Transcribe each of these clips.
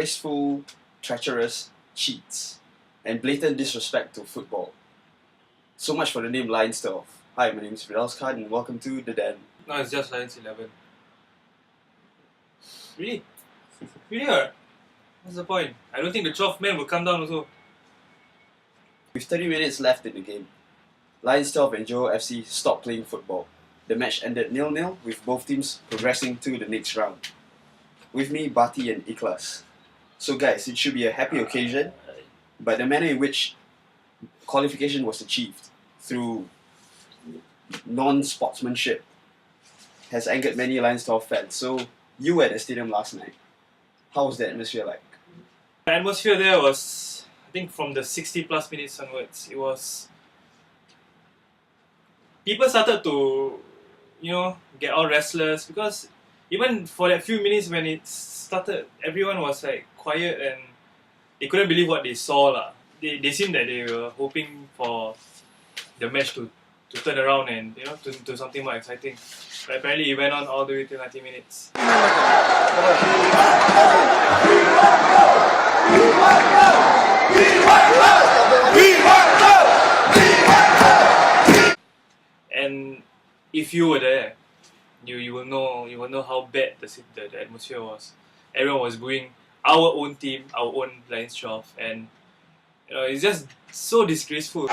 disgraceful, treacherous cheats, and blatant disrespect to football. So much for the name LionsXII. Hi, my name is Fidel's Khan and welcome to The Den. No, it's just LionsXII. Really? Really? What's the point? I don't think the 12th man will come down also. With 30 minutes left in the game, LionsXII and Johor FC stopped playing football. The match ended 0-0 with both teams progressing to the next round. With me, Bati and Ikhlas. So guys, it should be a happy occasion, but the manner in which qualification was achieved through non-sportsmanship has angered many LionsXII fans. So you were at the stadium last night. How was the atmosphere like? The atmosphere there was, I think from the 60 plus minutes onwards, it was... People started to, get all restless because even for that few minutes when it started, everyone was like quiet and they couldn't believe what they saw. They seemed that they were hoping for the match to turn around and to something more exciting. But apparently it went on all the way to 90 minutes. And if you were there, you will know how bad the atmosphere was. Everyone was booing our own team, our own LionsXII, and it's just so disgraceful.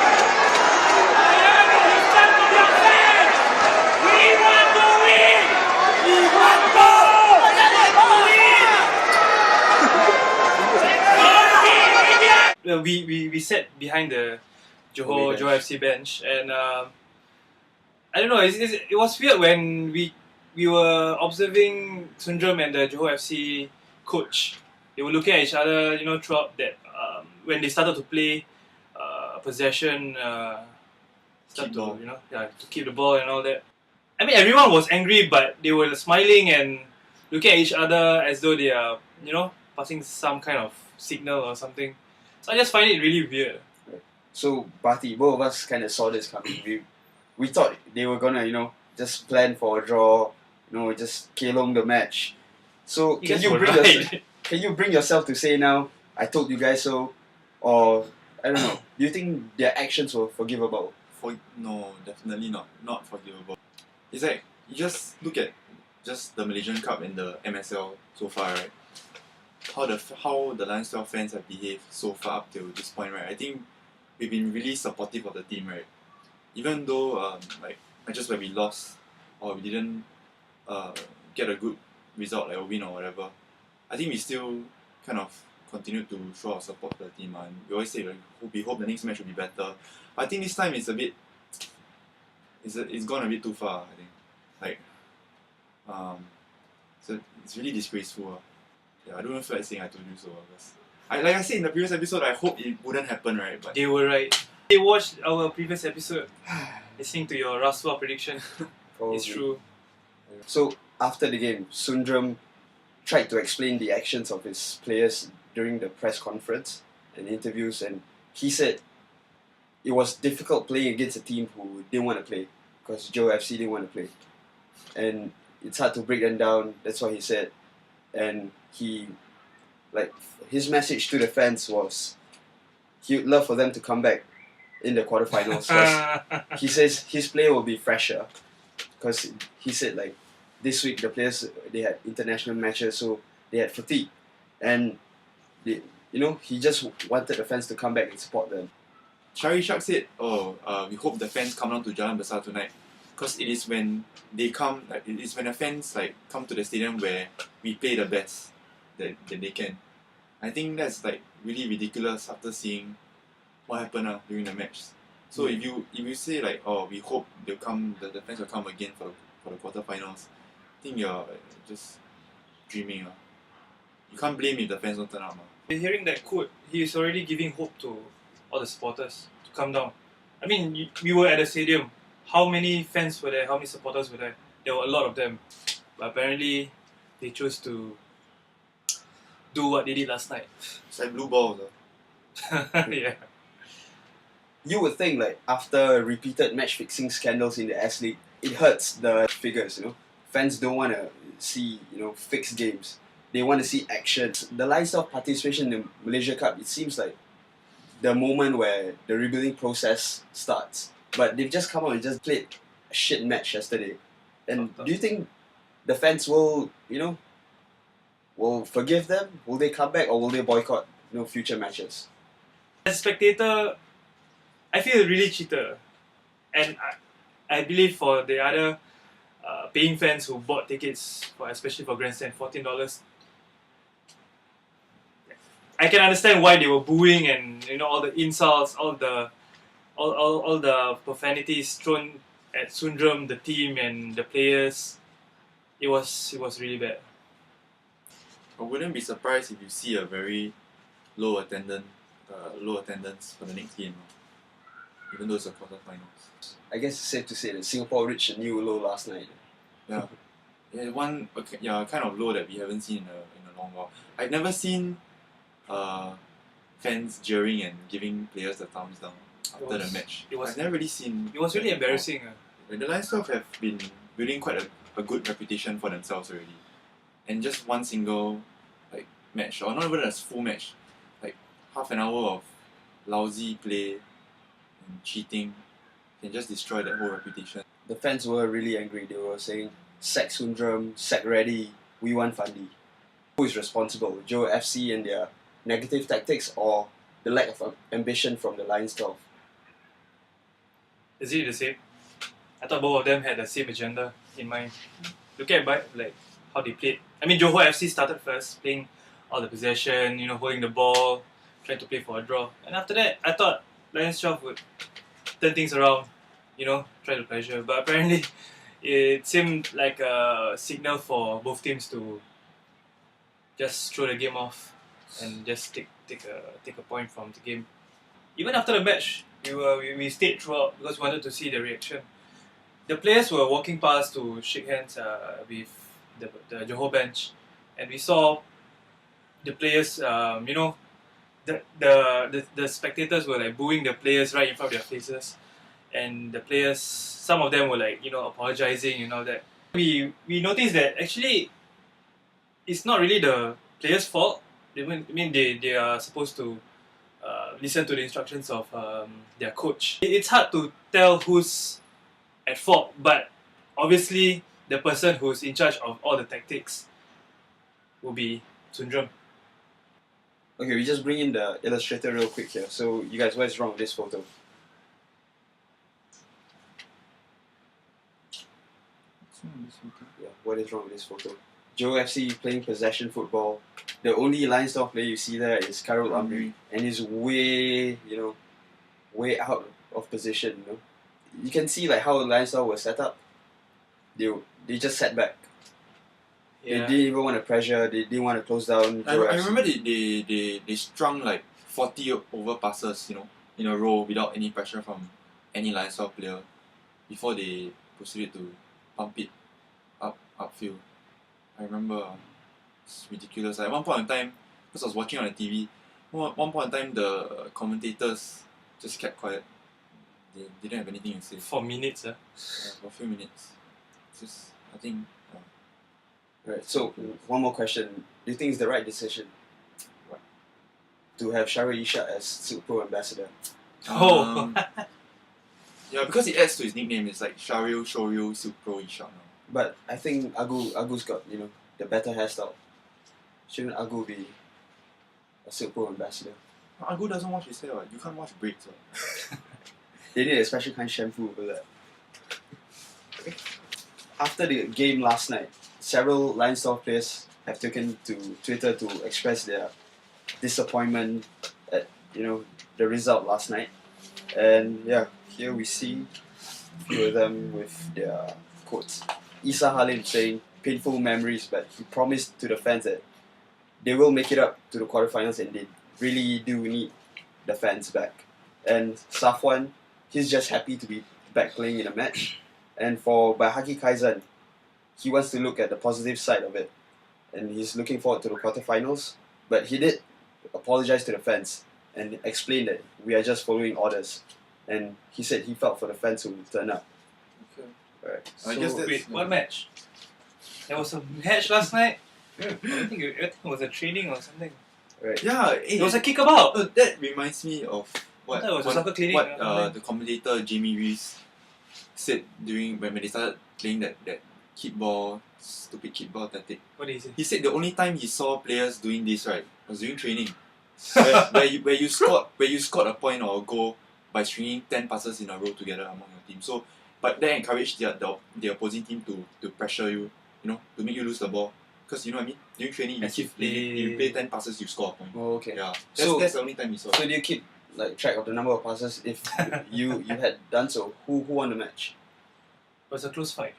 We sat behind the Johor FC bench, and I don't know. It was weird when we were observing Sundram and the Johor FC coach. They were looking at each other, throughout that when they started to play possession, to keep the ball and all that. I mean, everyone was angry, but they were smiling and looking at each other as though they are, passing some kind of signal or something. So I just find it really weird. So, Bati, both of us kind of saw this coming. We thought they were gonna, just plan for a draw, just Kelong the match. So, can you bring yourself to say now, I told you guys so, or I don't know, do you think their actions were forgivable? No, definitely not. Not forgivable. It's like, you just look at just the Malaysian Cup and the MSL so far, right? How the LionsXII fans have behaved so far up till this point, right? I think we've been really supportive of the team, right? Even though just where we lost or we didn't get a good result, like a win or whatever, I think we still kind of continue to show our support to the team. And we always say we hope the next match will be better. But I think this time it's gone a bit too far. I think so it's really disgraceful. Yeah, I don't even feel like saying I told you so. Like I said in the previous episode, I hope it wouldn't happen, right? But they were right. They watched our previous episode, listening to your Rasuah prediction. It's true. So after the game, Sundram tried to explain the actions of his players during the press conference and interviews, and he said it was difficult playing against a team who didn't want to play because Johor FC didn't want to play, and it's hard to break them down. That's what he said, and his message to the fans was he would love for them to come back in the quarterfinals because he says his play will be fresher because he said this week the players they had international matches, so they had fatigue, and he just wanted the fans to come back and support them. Shari Shak said, we hope the fans come down to Jalan Besar tonight because it is when they come, it is when the fans come to the stadium where we play the best that they can. I think that's really ridiculous after seeing what happened during the match. So if you say we hope they'll come, the fans will come again for the quarterfinals, I think you're just dreaming. You can't blame if the fans don't turn up. Hearing that quote, he is already giving hope to all the supporters to come down. I mean, we were at the stadium. How many fans were there? How many supporters were there? There were a lot of them. But apparently, they chose to do what they did last night. It's like blue balls. Yeah. You would think after repeated match fixing scandals in the S League, it hurts the figures. Fans don't want to see fixed games. They want to see action. The Lions of participation in the Malaysia Cup, it seems like the moment where the rebuilding process starts. But they've just come out and just played a shit match yesterday. And do you think the fans will, will forgive them? Will they come back or will they boycott, future matches? As a spectator, I feel really cheated. And I believe for the other paying fans who bought tickets, especially for Grandstand, $14, I can understand why they were booing and all the insults, all the profanities thrown at Sundram, the team and the players. It was really bad. I wouldn't be surprised if you see a very low attendance for the next game, even though it's a quarterfinals. I guess it's safe to say that Singapore reached a new low last night. Yeah, kind of low that we haven't seen in a long while. I've never seen fans jeering and giving players the thumbs down after the match. I've never really seen. It was really embarrassing. The LionsXII have been building quite a good reputation for themselves already, and just one single match, or not even a full match, half an hour of lousy play and cheating can just destroy that whole reputation. The fans were really angry. They were saying, "Sack Sundram, sack Reddy, we want Fandi." Who is responsible? Johor FC and their negative tactics, or the lack of ambition from the LionsXII? Is it the same? I thought both of them had the same agenda in mind. Look at how they played. I mean, Johor FC started first, playing all the possession, holding the ball, trying to play for a draw. And after that, I thought LionsXII would turn things around, try to pressure. But apparently, it seemed like a signal for both teams to just throw the game off and just take a point from the game. Even after the match, we stayed throughout because we wanted to see the reaction. The players were walking past to shake hands with the Johor bench, and we saw the players, the spectators were booing the players right in front of their faces, and the players, some of them were apologizing and all that. We noticed that actually it's not really the players' fault. They are supposed to listen to the instructions of their coach. It's hard to tell who's at fault, but obviously the person who's in charge of all the tactics will be Sundram. Okay, we just bring in the illustrator real quick here. So, you guys, what is wrong with this photo? Yeah, what is wrong with this photo? Johor FC playing possession football. The only LionsXII player you see there is Karul Amri, and he's way out of position. You can see how LionsXII was set up. They just sat back. Yeah. They didn't even want to pressure. They didn't want to close down. I remember they strung 40 over passes, in a row without any pressure from any LionsXII player before they proceeded to pump it upfield. I remember it's ridiculous. At one point in time, because I was watching on the TV, one point in time the commentators just kept quiet. They didn't have anything to say. For minutes, for a few minutes. I think. Right. So one more question: do you think it's the right decision to have Shahrul Ishak as Silk Pro ambassador? Yeah, because it adds to his nickname. It's like Shahrul, Shoryu, Silk Pro, Ishak now. But I think Agu's got the better hairstyle. Shouldn't Agu be a Silk Pro ambassador? Agu doesn't wash his hair. You can't wash braids. They need a special kind of shampoo for that. After the game last night, several LionsXII players have taken to Twitter to express their disappointment at the result last night. And yeah, here we see a few of them with their quotes. Isa Halim saying painful memories, but he promised to the fans that they will make it up to the quarterfinals and they really do need the fans back. And Safwan, he's just happy to be back playing in a match. And for Bahagi Kaizan, he wants to look at the positive side of it. And he's looking forward to the quarterfinals. But he did apologize to the fans and explain that we are just following orders. And he said he felt for the fans who would turn up. Okay. Right. I guess wait, what match? There was a match last night? I think it was a training or something. Right. Yeah, It was a kickabout. that reminds me of what, I thought it was a soccer clinic what or something. the commentator Jamie Rees said during when they started playing that stupid kickball tactic. What did he say? He said the only time he saw players doing this right was during training, where you scored a point or a goal by stringing 10 passes in a row together among your team. So, but that encouraged the opposing team to pressure you, to make you lose the ball. Because you know what I mean? During training, As you play 10 passes, you score a point. Oh, okay. Yeah, So- that's the only time he saw. So do you keep like track of the number of passes if you had done so? Who won the match? It was a close fight.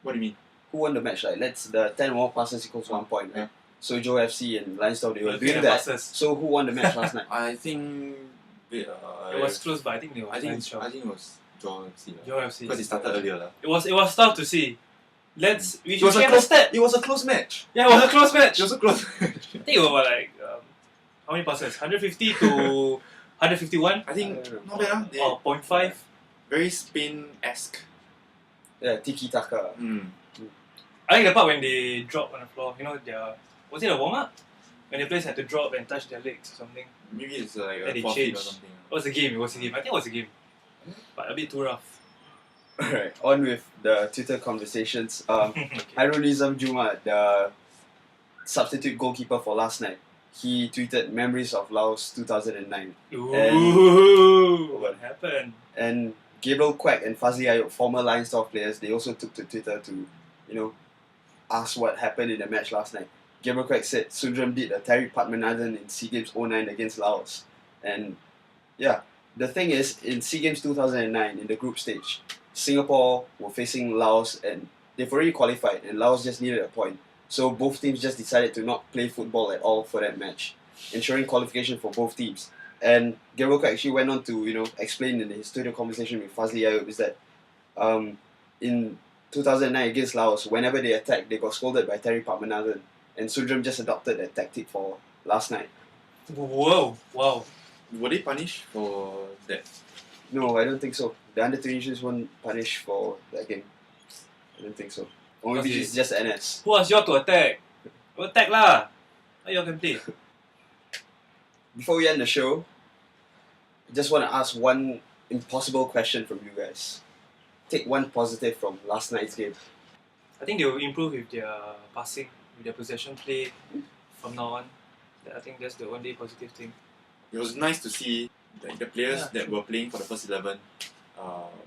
What do you mean? Who won the match? Like let's the 10 more passes equals 1 point, right? Yeah. So Johor FC and LionsXII they were Looking doing at that. passes. So who won the match last night? I think It was close, but I think they were I think Lions it was Johor FC Johor FC. because it started earlier lah. It was tough to see. We It was should a have a close. stat. It was a close match. Yeah, it was a close match. It was a close. I think it was like how many passes? 150 to 151 I think I don't know. not bad. They or 0.5. very Spain-esque. Yeah, Tiki Taka. I like the part when they drop on the floor. You know, was it a warm up? When the players had to drop and touch their legs or something. Maybe it's like Then a they forfeit or changed. something. It was a game. It was a game. I think it was a game, but a bit too rough. Alright, on with the Twitter conversations. Okay. Hairulism Juma, the substitute goalkeeper for last night, he tweeted memories of Laos 2009. Ooh, what happened? And Gabriel Quack and Fazli Ayub, former LionsXII players, they also took to Twitter to, ask what happened in the match last night. Gabriel Quack said Sundram did a Terry Padmanabhan in SEA Games 09 against Laos. And yeah, the thing is, in SEA Games 2009, in the group stage, Singapore were facing Laos and they've already qualified and Laos just needed a point. So both teams just decided to not play football at all for that match, ensuring qualification for both teams. And Gabriel Quack actually went on to, explain in his Twitter conversation with Fazli Ayub is that in 2009 against Laos, whenever they attacked, they got scolded by Terry Padmanabhan. And Sundram just adopted that tactic for last night. Whoa! Wow! Were they punished for that? No, I don't think so. The under-23s weren't punished for that game. I don't think so. Or maybe Okay. it's just NS. Who asked you all to attack? Go attack lah! How you all can play? Before we end the show, I just want to ask one impossible question from you guys. Take one positive from last night's game. I think they will improve with their passing, with their possession play from now on. I think that's the only positive thing. It was nice to see like the players Yeah. that were playing for the first 11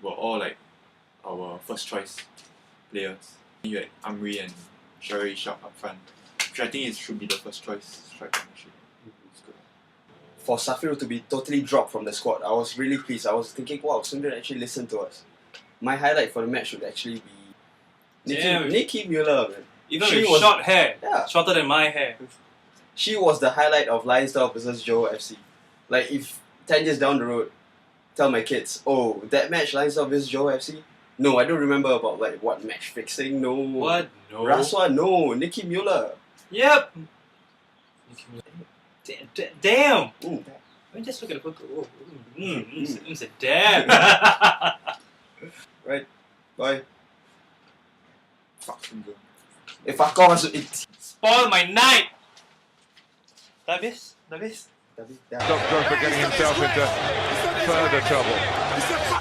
were all like our first choice players. You had Amri and Sharry Sharp up front, which I think should be the first choice strike partnership. It's good. For Safiro to be totally dropped from the squad, I was really pleased. I was thinking, wow, Sundar actually listened to us. My highlight for the match would actually be Damn. Nikki Mueller. Man. Even She with was- short hair, Yeah. shorter than my hair. She was the highlight of LionsXII versus Johor FC. Like, if 10 years down the road, tell my kids, oh, that match, LionsXII versus Johor FC? No, I don't remember about, like, what match fixing, no. What? No. Raswa, no. Nikki Mueller. Yep. Damn. Ooh. Let me just look at the photo. Oh, it's a damn. Right. Bye. Fuck Sundram. If I call us, it's... Spoil my night. Dah habis? Stop Drogba getting himself into further trouble.